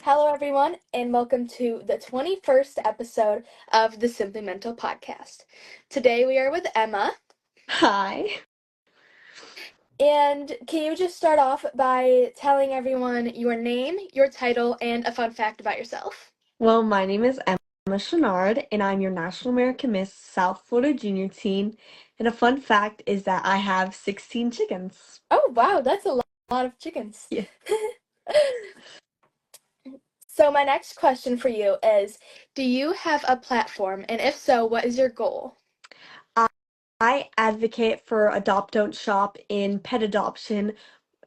Hello, everyone, and welcome to the 21st episode of the Simply Mental podcast. Today we are with Emma, Hi. and can you just start off by telling everyone your name, your title, and a fun fact about yourself? Well, my name is Emma Chouinard, and I'm your National American Miss South Florida Junior Teen. And a fun fact is that I have 16 chickens. Oh, wow, that's a lot of chickens. Yeah. So, my next question for you is, do you have a platform, and if so, what is your goal? I I advocate for Adopt Don't Shop in pet adoption,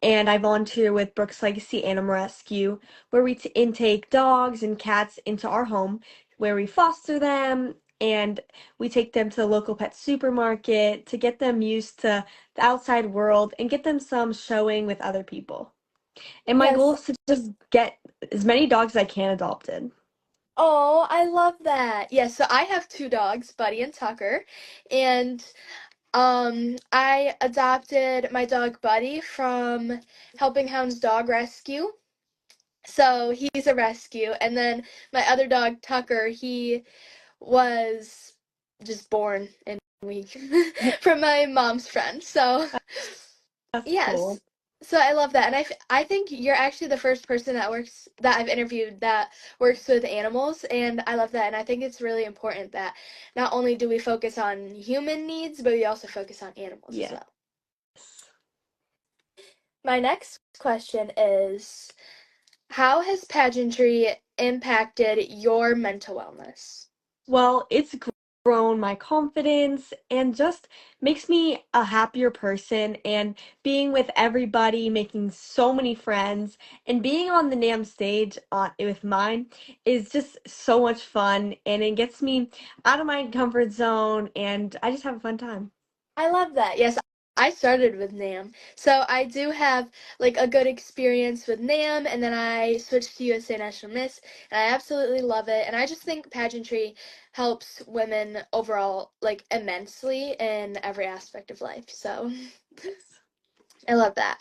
and I volunteer with Brooks Legacy Animal Rescue, where we intake dogs and cats into our home, where we foster them and we take them to the local pet supermarket to get them used to the outside world and get them some showing with other people. And my goal Yes. is to just get as many dogs as I can adopted. Oh, I love that. Yes, so I have two dogs, Buddy and Tucker, and I adopted my dog Buddy from Helping Hounds Dog Rescue. So he's a rescue. And then my other dog, Tucker, he was just born in a week from my mom's friend. So That's yes. cool. So I love that. And I think you're actually the first person that I've interviewed that works with animals, and I love that. And I think it's really important that not only do we focus on human needs, but we also focus on animals as Yes. well. My next question is, how has pageantry impacted your mental wellness? Well, it's grown my confidence and just makes me a happier person. And being with everybody, making so many friends, and being on the NAM stage with mine is just so much fun. And it gets me out of my comfort zone, and I just have a fun time. I love that. Yes, I started with NAM. So I do have like a good experience with NAM, and then I switched to USA National Miss, and I absolutely love it. And I just think pageantry helps women overall like immensely in every aspect of life. So Yes. I love that.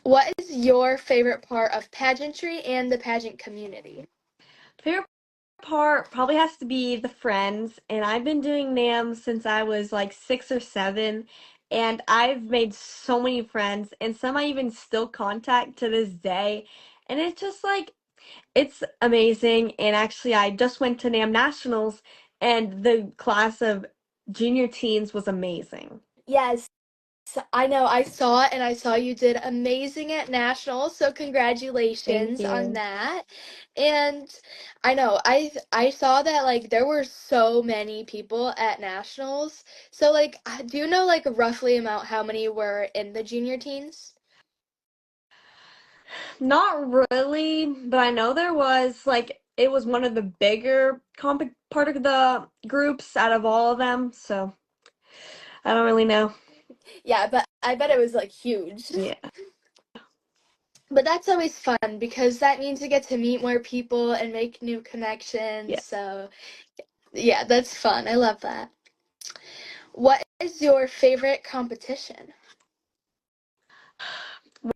What is your favorite part of pageantry and the pageant community? Favorite part probably has to be the friends, and I've been doing NAM since I was like 6 or 7, and I've made so many friends, and some I even still contact to this day, and it's just like it's amazing. And actually, I just went to NAM Nationals, and the class of junior teens was amazing. Yes, I know. I saw it and I saw you did amazing at nationals, so Thank congratulations on you. that. And I know I saw that like there were so many people at nationals. So like do you know like roughly amount how many were in the junior teens? Not really, but I know there was like it was one of the bigger part of the groups out of all of them, so I don't really know. Yeah, but I bet it was like huge. Yeah. But that's always fun because that means you get to meet more people and make new connections. Yeah. So yeah, that's fun. I love that. What is your favorite competition?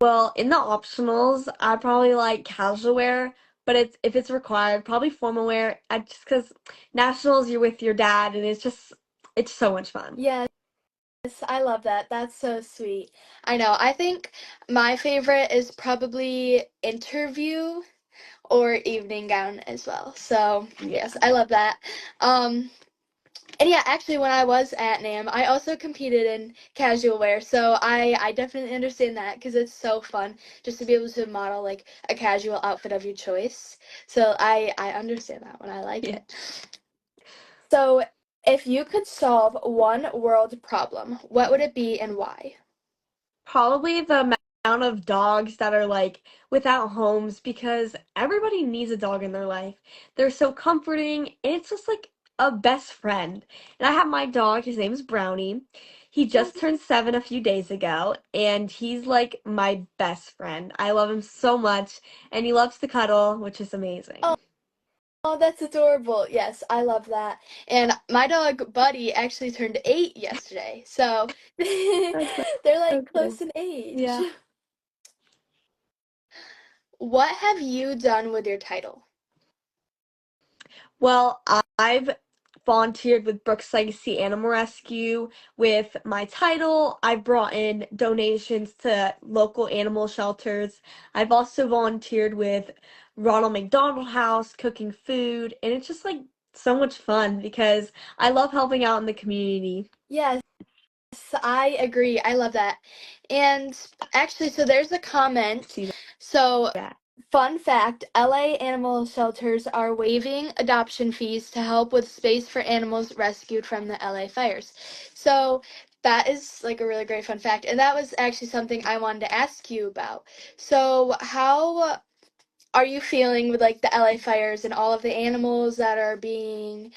Well, in the optionals, I probably like casual wear, but if it's required, probably formal wear. I just because nationals, you're with your dad, and it's so much fun. Yes, I love that. That's so sweet. I know. I think my favorite is probably interview or evening gown as well. So, Yeah. yes, I love that. Um, and yeah, actually when I was at NAM, I also competed in casual wear. So I definitely understand that because it's so fun just to be able to model like a casual outfit of your choice. So I understand that one. I like Yeah. it. So, if you could solve one world problem, what would it be and why? Probably the amount of dogs that are like without homes because everybody needs a dog in their life. They're so comforting, and it's just like a best friend. And I have my dog, his name is Brownie. He just turned 7 a few days ago, and he's like my best friend. I love him so much, and he loves to cuddle, which is Oh, amazing. oh, that's adorable. Yes, I love that. And my dog Buddy actually turned 8 yesterday. So That's so they're so like cool. close in age. Yeah. what have you done with your title? Well, I've volunteered with Brooks Legacy Animal Rescue with my title. I've brought in donations to local animal shelters. I've also volunteered with Ronald McDonald House cooking food, and it's just like so much fun because I love helping out in the community. Yes, I agree. I love that. And actually, so there's a comment. See So, that. fun fact, LA animal shelters are waiving adoption fees to help with space for animals rescued from the LA fires. So, that is like a really great fun fact. And that was actually something I wanted to ask you about. So, how are you feeling with like the LA fires and all of the animals that are being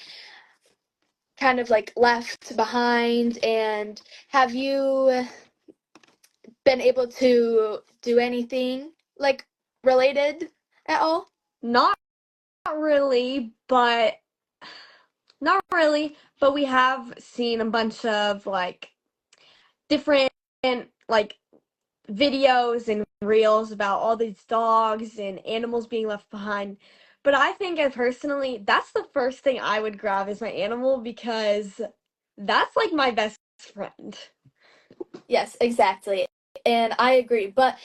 kind of like left behind? And have you been able to do anything like related at all? Not really, but not really, but we have seen a bunch of like different like videos and reels about all these dogs and animals being left behind. But I think I personally, that's the first thing I would grab is my animal because that's like my best friend. Yes, exactly. And I agree. But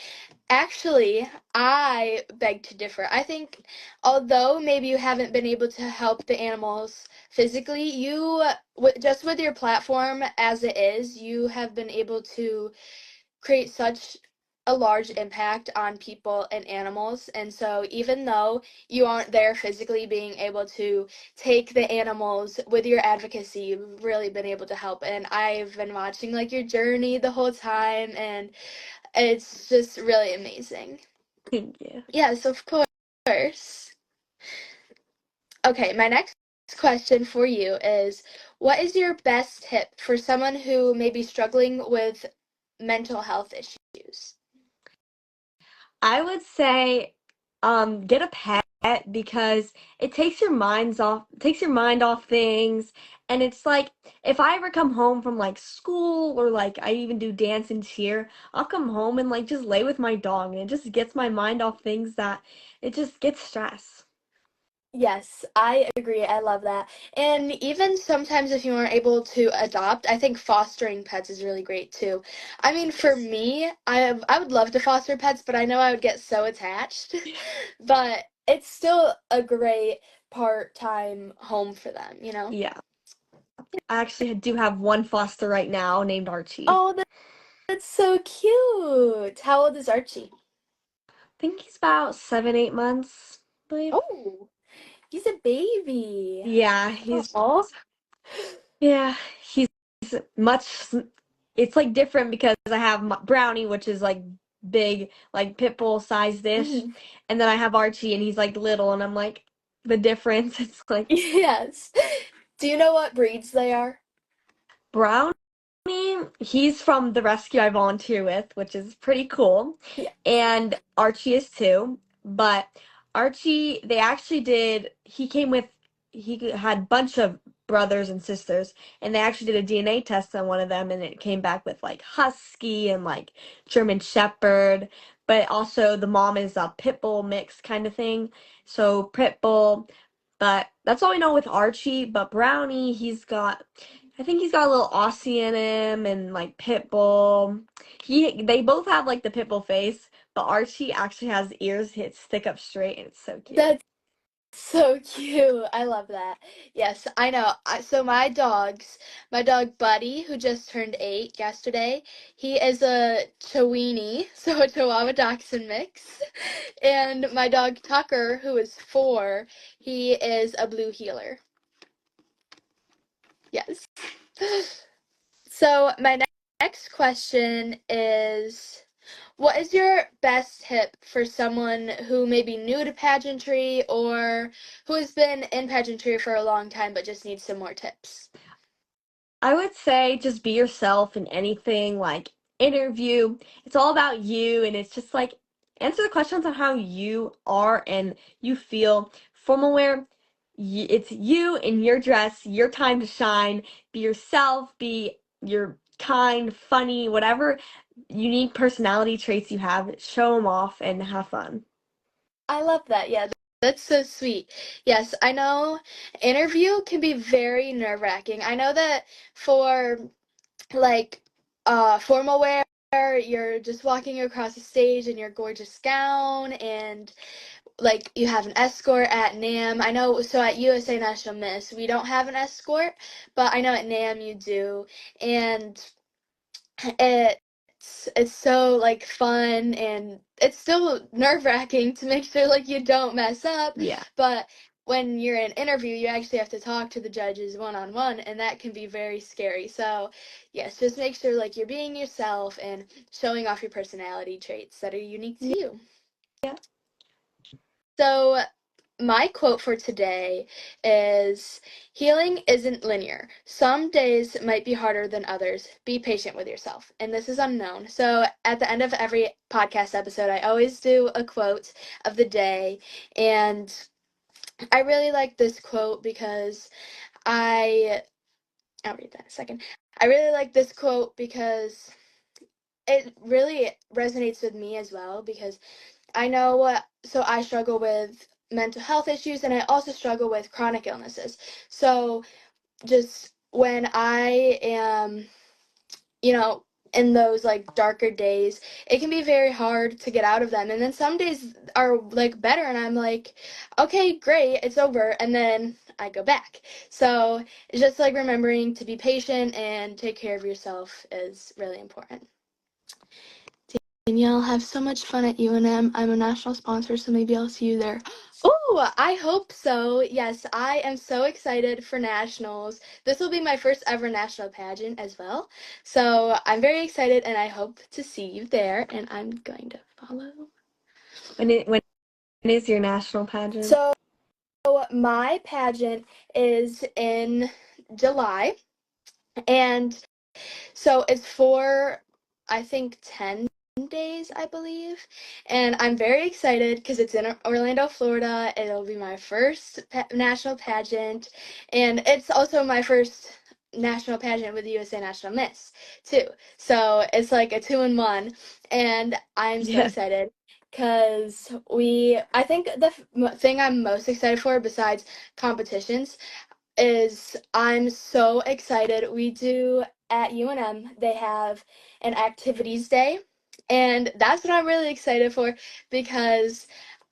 actually, I beg to differ. I think although maybe you haven't been able to help the animals physically, you just with your platform as it is, you have been able to create such a large impact on people and animals. And so, even though you aren't there physically being able to take the animals with your advocacy, you've really been able to help. And I've been watching like your journey the whole time, and it's just really amazing. Thank you. Yes, of course. Okay, my next question for you is what is your best tip for someone who may be struggling with mental health issues? I would say get a pet because it takes your mind off things, and it's like if I ever come home from like school or like I even do dance and cheer, I'll come home and like just lay with my dog and it just gets my mind off things that it just gets stress. Yes, I agree. I love that. And even sometimes if you aren't able to adopt, I think fostering pets is really great too. I mean, for me, I would love to foster pets, but I know I would get so attached. But it's still a great part-time home for them, you know? Yeah. I actually do have one foster right now named Archie. Oh, that's so cute. How old is Archie? I think he's about 7, 8 months, I believe. Oh, he's a baby. Yeah, he's Oh. yeah, he's much. It's like different because I have Brownie, which is like big, like pit bull sized dish, and then I have Archie, and he's like little, and I'm like the difference. It's like Yes. Do you know what breeds they are? Brownie. He's from the rescue I volunteer with, which is pretty cool, Yeah. and Archie is too. But Archie, they actually did. He came with. He had a bunch of brothers and sisters, and they actually did a DNA test on one of them, and it came back with like Husky and like German Shepherd. But also the mom is a pit bull mix kind of thing, so pit bull. But that's all we know with Archie. But Brownie, I think he's got a little Aussie in him and like pit bull. They both have like the pit bull face, but Archie actually has ears that stick up straight, and it's so cute. That's so cute. I love that. Yes, I know. So my dog Buddy, who just turned 8 yesterday, he is a Chiweenie, so a Chihuahua Dachshund mix. And my dog Tucker, who is 4, he is a Blue Heeler. Yes. So my next question is, what is your best tip for someone who may be new to pageantry or who has been in pageantry for a long time but just needs some more tips? I would say just be yourself in anything like interview. It's all about you, and it's just like answer the questions on how you are and you feel. Formal wear, it's you in your dress, your time to shine. Be yourself, be your kind, funny, whatever unique personality traits you have, show them off and have fun. I love that. Yeah, that's so sweet. Yes, I know interview can be very nerve-wracking. I know that for like formal wear, you're just walking across the stage in your gorgeous gown and like you have an escort at NAM. I know so at USA National Miss, we don't have an escort, but I know at NAM you do. And it's so like fun and it's still nerve-wracking to make sure like you don't mess up, Yeah. but when you're in an interview you actually have to talk to the judges one-on-one and that can be very scary. So yes, just make sure like you're being yourself and showing off your personality traits that are unique to you. Yeah. So my quote for today is healing isn't linear. Some days might be harder than others. Be patient with yourself. And this is unknown. So at the end of every podcast episode, I always do a quote of the day. And I really like this quote because I'll read that in a second. I really like this quote because it really resonates with me as well because I know, so I struggle with mental health issues and I also struggle with chronic illnesses. So just when I am, you know, in those like darker days, it can be very hard to get out of them. And then some days are like better and I'm like, okay, great, it's over. And then I go back. So it's just like remembering to be patient and take care of yourself is really important. Danielle, have so much fun at UNM. I'm a national sponsor, so maybe I'll see you there. Oh, I hope so. Yes, I am so excited for nationals. This will be my first ever national pageant as well. So I'm very excited and I hope to see you there. And I'm going to follow. When is your national pageant? So my pageant is in July. And so it's for, I think, 10 days, I believe. And I'm very excited because it's in Orlando, Florida. It'll be my first national pageant. And it's also my first national pageant with USA National Miss, too. So it's like a two-in-one. And I'm so Yeah. excited because I think the thing I'm most excited for besides competitions is I'm so excited. We do at UNM, they have an activities day, and that's what I'm really excited for because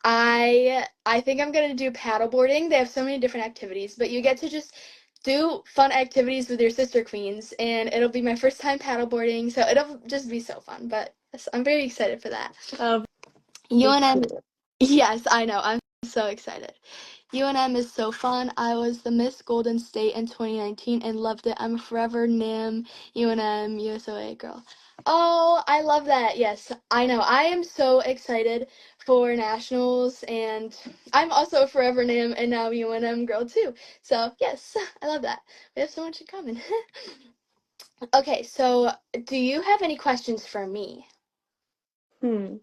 I think I'm gonna do paddleboarding. They have so many different activities, but you get to just do fun activities with your sister queens, and it'll be my first time paddleboarding, so it'll just be so fun. But yes, I'm very excited for that. Oh, very UNM, cool. yes, I know. I'm so excited. UNM is so fun. I was the Miss Golden State in 2019 and loved it. I'm a forever NAM UNM USOA girl. Oh, I love that. Yes, I know. I am so excited for nationals and I'm also a forever NAM and now UNM girl too. So, yes, I love that. We have so much in common. Okay, so do you have any questions for me? Hmm.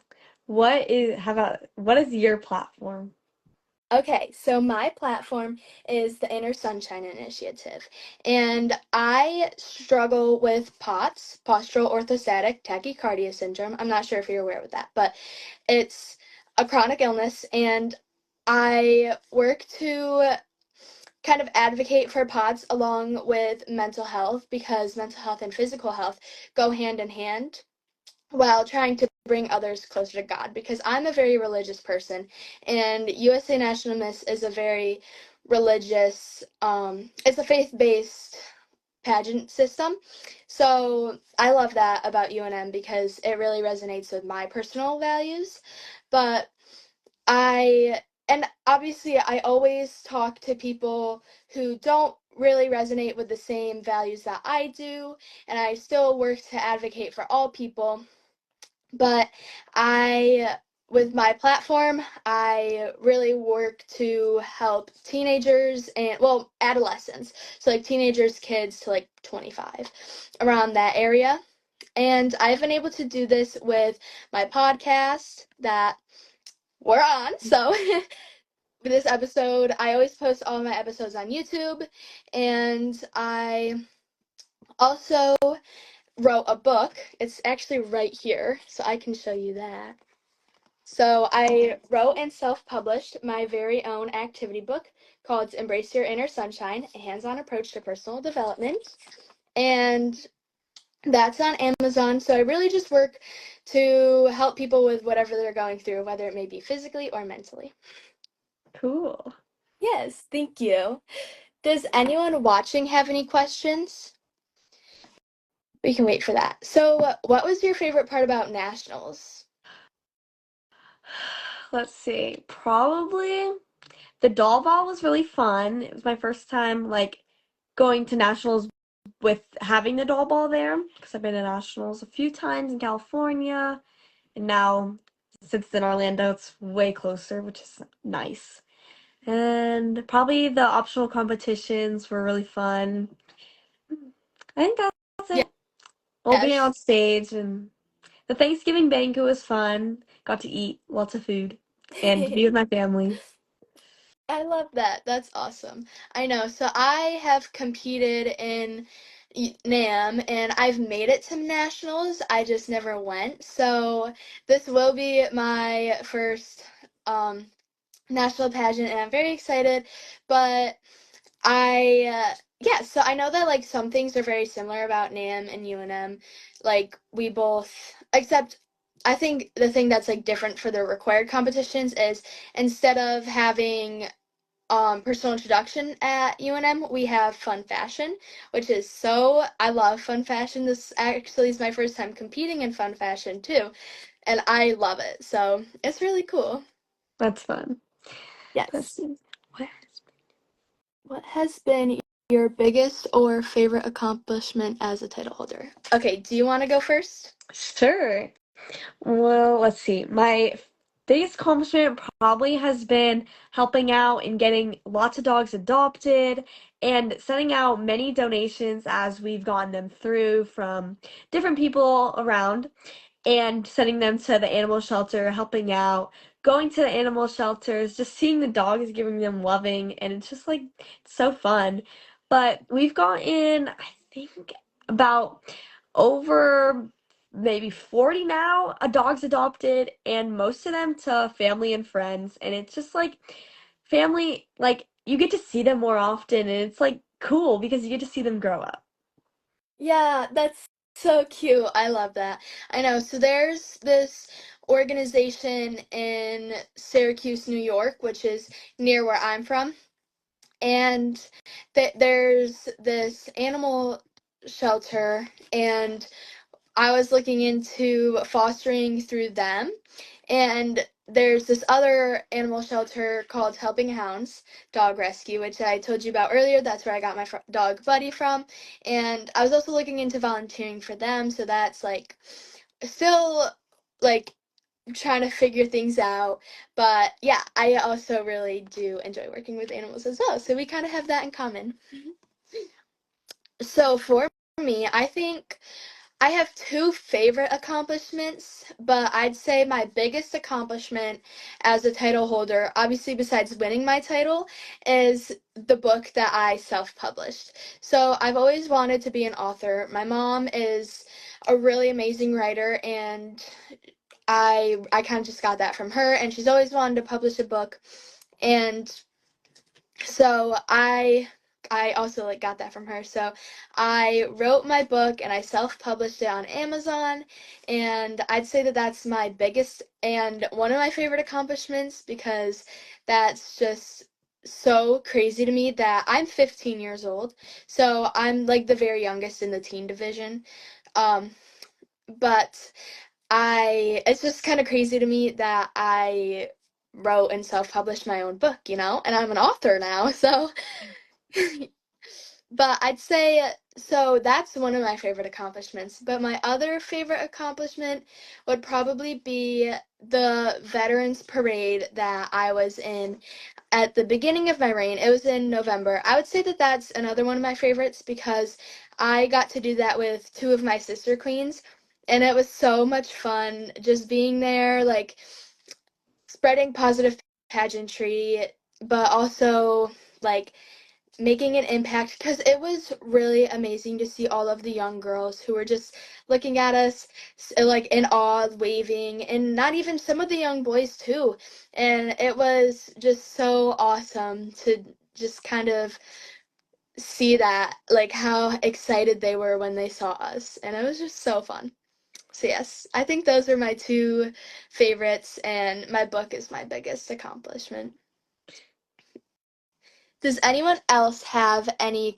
What is your platform? Okay, so my platform is the Inner Sunshine Initiative, and I struggle with POTS, postural orthostatic tachycardia syndrome. I'm not sure if you're aware of that, but it's a chronic illness, and I work to kind of advocate for POTS along with mental health because mental health and physical health go hand in hand while trying to bring others closer to God because I'm a very religious person and USA National Miss is a very religious it's a faith-based pageant system. So I love that about UNM because it really resonates with my personal values. But and obviously I always talk to people who don't really resonate with the same values that I do and I still work to advocate for all people but I, with my platform, I really work to help teenagers and, well, adolescents. So, like teenagers, kids to like 25, around that area. And I've been able to do this with my podcast that we're on. So, with this episode, I always post all my episodes on YouTube. And I also wrote a book. It's actually right here, so I can show you that. So I wrote and self-published my very own activity book called Embrace Your Inner Sunshine, a hands-on approach to personal development. And that's on Amazon. So I really just work to help people with whatever they're going through, whether it may be physically or mentally. Cool. Yes, thank you. Does anyone watching have any questions? We can wait for that. So, what was your favorite part about nationals? Let's see. Probably the doll ball was really fun. It was my first time like going to nationals with having the doll ball there because I've been to nationals a few times in California and now since in Orlando it's way closer, which is nice. And probably the optional competitions were really fun. I think that's it. Well, being Yes, on stage and the Thanksgiving banquet was fun. Got to eat lots of food and be with my family. I love that. That's awesome. I know. So I have competed in NAM and I've made it to nationals. I just never went. So this will be my first um, national pageant and I'm very excited. But yeah, so I know that like some things are very similar about NAM and UNM. Like we both, except I think the thing that's like different for the required competitions is instead of having personal introduction at UNM, we have fun fashion, which is so I love fun fashion. This actually is my first time competing in fun fashion too, and I love it. So it's really cool. That's fun. Let's Yes. see. What? What has been your biggest or favorite accomplishment as a title holder? Okay, do you want to go first? Sure. Well, let's see. My biggest accomplishment probably has been helping out and getting lots of dogs adopted and sending out many donations as we've gotten them through from different people around and sending them to the animal shelter, helping out, going to the animal shelters, just seeing the dogs, giving them loving, and it's just like it's so fun. But we've gotten, I think, about over maybe 40 now, dogs adopted, and most of them to family and friends. And it's just like family, like you get to see them more often, and it's like cool because you get to see them grow up. Yeah, that's so cute. I love that. I know. So there's this organization in Syracuse, New York, which is near where I'm from. And there's this animal shelter, and I was looking into fostering through them. And there's this other animal shelter called Helping Hounds Dog Rescue, which I told you about earlier. That's where I got my dog Buddy from. And I was also looking into volunteering for them. So that's like still like trying to figure things out. But yeah, I also really do enjoy working with animals as well. So we kind of have that in common. So for me, I think I have two favorite accomplishments, but I'd say my biggest accomplishment as a title holder, obviously besides winning my title, is the book that I self-published. So I've always wanted to be an author. My mom is a really amazing writer and I kind of just got that from her and she's always wanted to publish a book and so I also like got that from her. So I wrote my book and I self-published it on Amazon and I'd say that that's my biggest and one of my favorite accomplishments because that's just so crazy to me that I'm 15 years old. So I'm like the very youngest in the teen division. Um but I it's just kind of crazy to me that I wrote and self-published my own book, you know, and I'm an author now. So but I'd say so that's one of my favorite accomplishments. But my other favorite accomplishment would probably be the Veterans Parade that I was in at the beginning of my reign. It was in November. I would say that that's another one of my favorites because I got to do that with two of my sister queens, and it was so much fun just being there, like spreading positive pageantry, but also like making an impact, because it was really amazing to see all of the young girls who were just looking at us like in awe, waving, and not even some of the young boys too. And it was just so awesome to just kind of see that, like how excited they were when they saw us. And it was just so fun. So yes, I think those are my two favorites, and my book is my biggest accomplishment. Does anyone else have any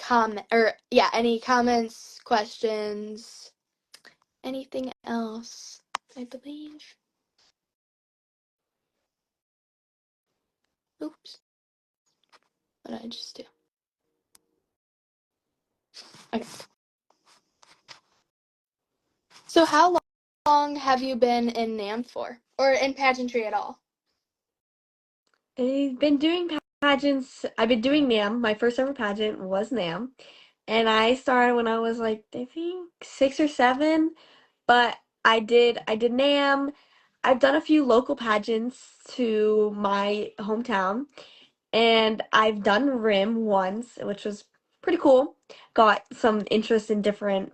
any comments, questions, anything else? I believe. Oops. What did I just do? Okay. So how long have you been in NAM for? Or in pageantry at all? I've been doing pageants. I've been doing NAM. My first ever pageant was NAM. And I started when I was like, I think 6 or 7. But I did NAM. I've done a few local pageants to my hometown. And I've done RIM once, which was pretty cool. Got some interest in different,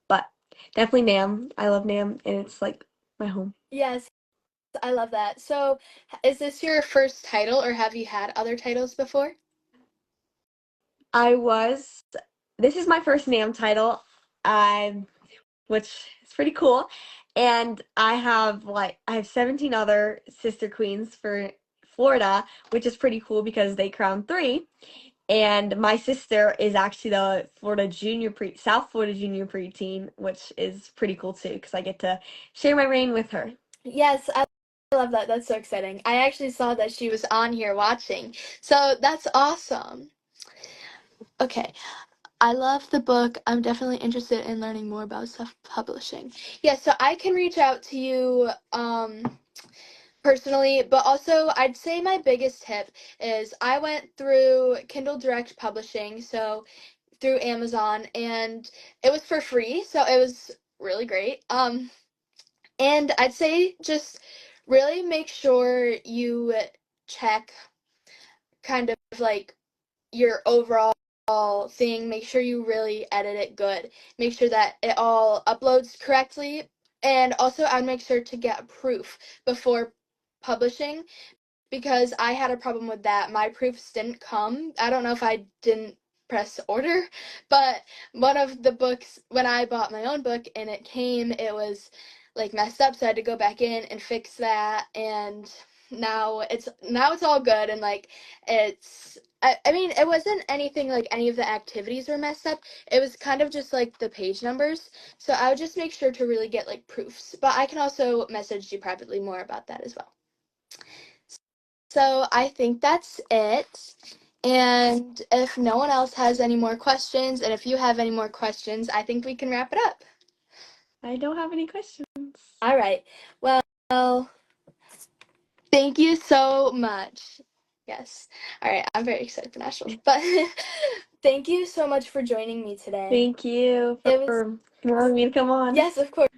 but definitely NAM. I love NAM, and it's like my home. Yes, I love that. So, is this your first title, or have you had other titles before? I was, this is my first NAM title, I, which is pretty cool. And I have 17 other sister queens for Florida, which is pretty cool because they crowned 3. And my sister is actually the South Florida junior preteen, which is pretty cool too, because I get to share my reign with her. Yes, I love that. That's so exciting. I actually saw that she was on here watching. So, that's awesome. Okay. I love the book. I'm definitely interested in learning more about self-publishing. Yeah, so I can reach out to you personally, but also I'd say my biggest tip is I went through Kindle Direct Publishing, so through Amazon, and it was for free, so it was really great. And I'd say just really make sure you check kind of like your overall thing. Make sure you really edit it good. Make sure that it all uploads correctly. And also, I'd make sure to get proof before publishing, because I had a problem with that. My proofs didn't come. I don't know if I didn't press order, but one of the books, when I bought my own book and it came, it was like messed up, so I had to go back in and fix that, and now it's all good, and like I mean, it wasn't anything like any of the activities were messed up. It was kind of just like the page numbers. So I would just make sure to really get like proofs. But I can also message you privately more about that as well. So I think that's it. And if no one else has any more questions, and if you have any more questions, I think we can wrap it up. I don't have any questions. All right. Well, thank you so much. Yes. All right. I'm very excited for nationals. But thank you so much for joining me today. Thank you It was, for allowing me to come on. yes, of course.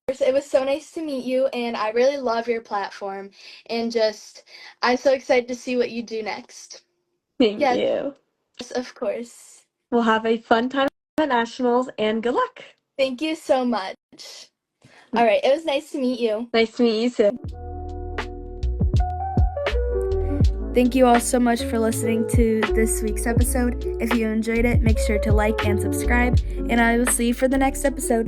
It was so nice to meet you, and I really love your platform. And just, I'm so excited to see what you do next. Thank Yes, you. of course. We'll have a fun time at nationals, and good luck. Thank you so much. All right. It was nice to meet you. Nice to meet you too. Thank you all so much for listening to this week's episode. If you enjoyed it, make sure to like and subscribe, and I will see you for the next episode.